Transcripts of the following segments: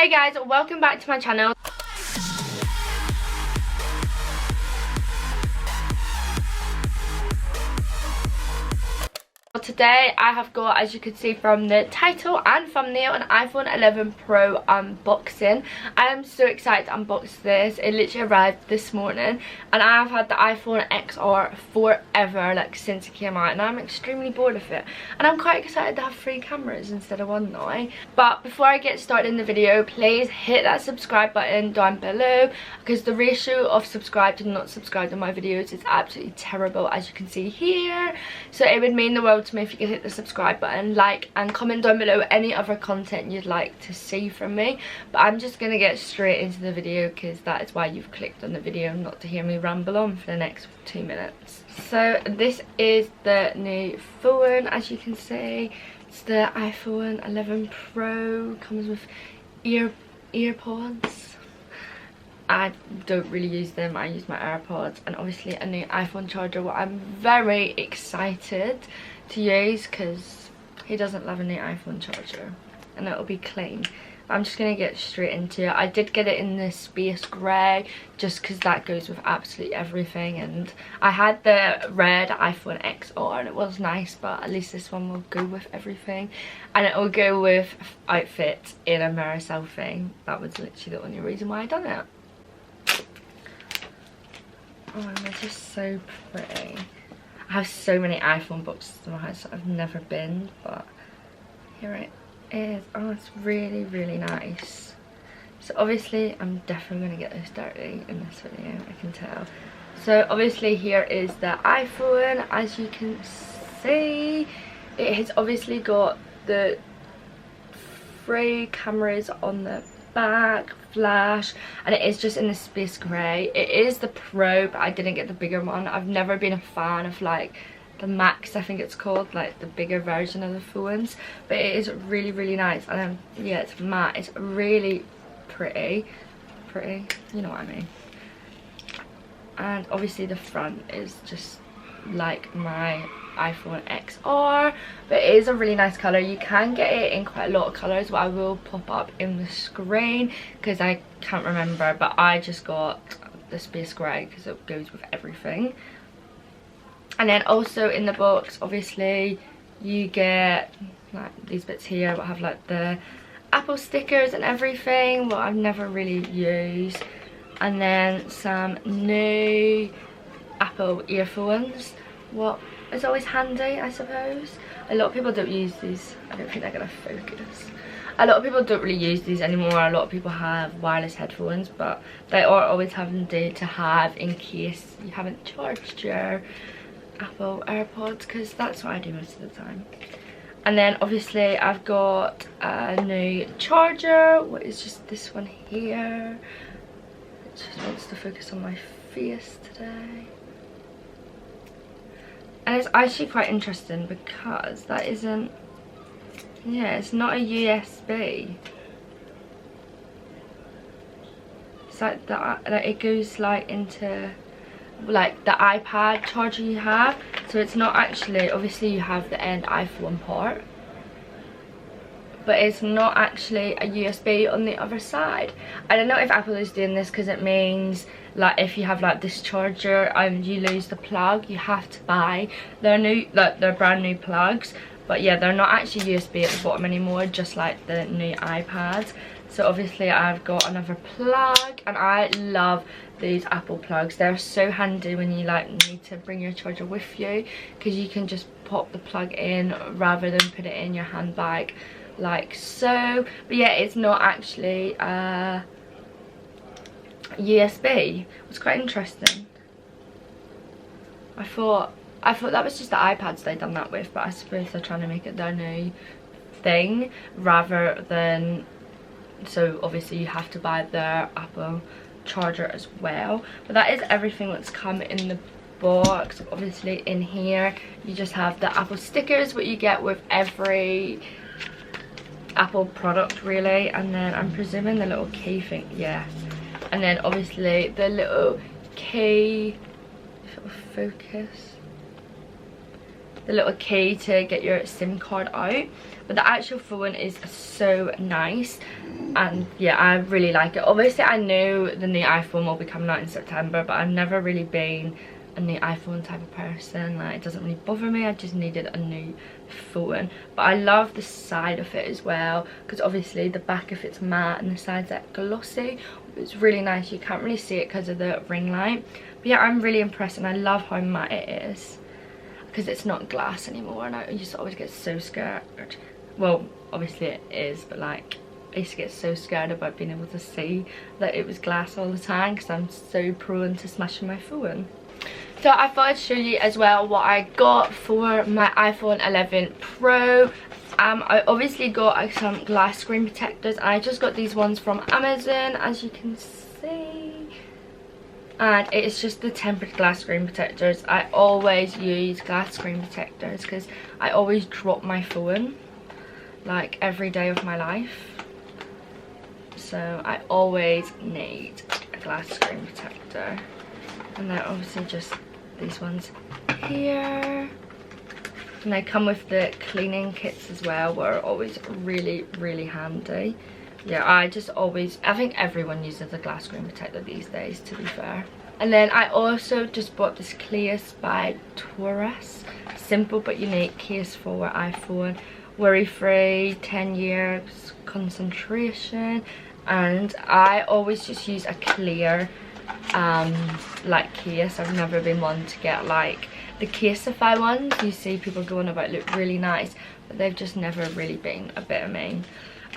Hey guys, welcome back to my channel. Today I have got, as you can see from the title and thumbnail, an iPhone 11 Pro unboxing. I am so excited to unbox this. It literally arrived this morning and I have had the iPhone XR forever, like since it came out, and I'm extremely bored of it. And I'm quite excited to have 3 cameras instead of 1 now. But before I get started in the video, please hit that subscribe button down below, because the ratio of subscribed and not subscribed on my videos is absolutely terrible, as you can see here. So it would mean the world to me if you could hit the subscribe button, like and comment down below any other content you'd like to see from me. But I'm just gonna get straight into the video, because that is why you've clicked on the video, not to hear me ramble on for the next 2 minutes. So this is the new phone, as you can see. It's the iPhone 11 Pro. Comes with earpods. I don't really use them, I use my AirPods, and obviously a new iPhone charger, what I'm very excited to use, because he doesn't love a new iPhone charger, and it'll be clean. I'm just going to get straight into it. I did get it in the space grey, just because that goes with absolutely everything, and I had the red iPhone XR and it was nice, but at least this one will go with everything, and it will go with outfits in a mirror selfie. That was literally the only reason why I done it. Oh, they're just so pretty. I have so many iPhone boxes in my house that I've never been, but here it is. Oh, it's really, really nice. So obviously, I'm definitely going to get this dirty in this video, I can tell. So obviously here is the iPhone. As you can see, it has obviously got the 3 cameras on the back, flash, and it is just in the space grey. It is the Pro, but I didn't get the bigger one. I've never been a fan of like the Max, I think it's called, like the bigger version of the phones, but it is really, really nice. And yeah, it's matte. It's really pretty, you know what I mean. And obviously the front is just like my iPhone XR, but it is a really nice colour. You can get it in quite a lot of colours, but I will pop up in the screen because I can't remember, but I just got the space grey because it goes with everything. And then also in the box, obviously you get like these bits here that have like the Apple stickers and everything, what I've never really used, and then some new Apple earphones, what is always handy, I suppose. A lot of people don't use these. I don't think they're gonna focus. A lot of people don't really use these anymore. A lot of people have wireless headphones, but they are always handy to have in case you haven't charged your Apple AirPods, because that's what I do most of the time. And then obviously I've got a new charger, what is just this one here. It just wants to focus on my face today. And it's actually quite interesting because that isn't, yeah, it's not a USB. It's like that, like it goes like into like the iPad charger you have. So it's not actually, obviously you have the end iPhone part, but it's not actually a USB on the other side. I don't know if Apple is doing this because it means like if you have like this charger and you lose the plug, you have to buy their new, like their brand new plugs. But yeah, they're not actually USB at the bottom anymore, just like the new iPads. So obviously I've got another plug, and I love these Apple plugs. They're so handy when you like need to bring your charger with you, because you can just pop the plug in rather than put it in your handbag like so. But yeah, it's not actually USB. It was quite interesting. I thought that was just the iPads they'd done that with, but I suppose they're trying to make it their new thing rather than, so obviously you have to buy their Apple charger as well. But that is everything that's come in the box. Obviously in here you just have the Apple stickers, what you get with every Apple product really, and then I'm presuming the little key thing, yes. And then obviously the little key, if it will focus, the little key to get your SIM card out. But the actual phone is so nice, and yeah, I really like it. Obviously I know the new iPhone will be coming out in September, but I've never really been a new iPhone type of person. Like, it doesn't really bother me, I just needed a new phone. But I love the side of it as well, because obviously the back of it's matte and the sides are glossy. It's really nice. You can't really see it because of the ring light, but yeah, I'm really impressed, and I love how matte it is, because it's not glass anymore, and I used to always get so scared. Well, obviously it is, but like, I used to get so scared about being able to see that it was glass all the time, because I'm so prone to smashing my phone. So I thought I'd show you as well what I got for my iPhone 11 Pro. I obviously got some glass screen protectors. I just got these ones from Amazon, as you can see. And it's just the tempered glass screen protectors. I always use glass screen protectors because I always drop my phone, like, every day of my life. So I always need a glass screen protector. And they're obviously just these ones here. And they come with the cleaning kits as well, which are always really, really handy. Yeah, I think everyone uses a glass screen protector these days, to be fair. And then I also just bought this case by Taurus. Simple but unique case for iPhone. Worry-free, 10 years concentration. And I always just use a clear like case. I've never been one to get like the Caseify ones. You see people going about look really nice, but they've just never really been a bit of me.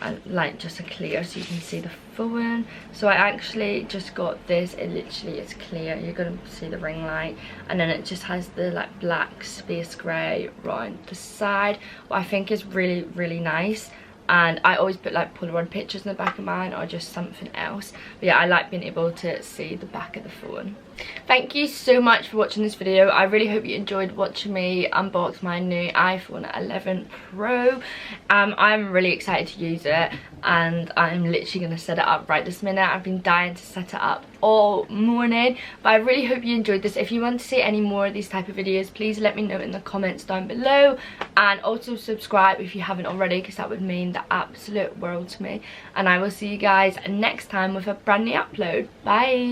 I like just a clear so you can see the phone. So I actually just got this. It literally is clear, you're gonna see the ring light, and then it just has the like black space grey around the side, what I think is really, really nice. And I always put like Polaroid pictures in the back of mine, or just something else. But yeah, I like being able to see the back of the phone. Thank you so much for watching this video. I really hope you enjoyed watching me unbox my new iPhone 11 Pro. I'm really excited to use it, and I'm literally going to set it up right this minute. I've been dying to set it up all morning, but I really hope you enjoyed this. If you want to see any more of these type of videos, please let me know in the comments down below, and also subscribe if you haven't already, because that would mean the absolute world to me. And I will see you guys next time with a brand new upload. Bye.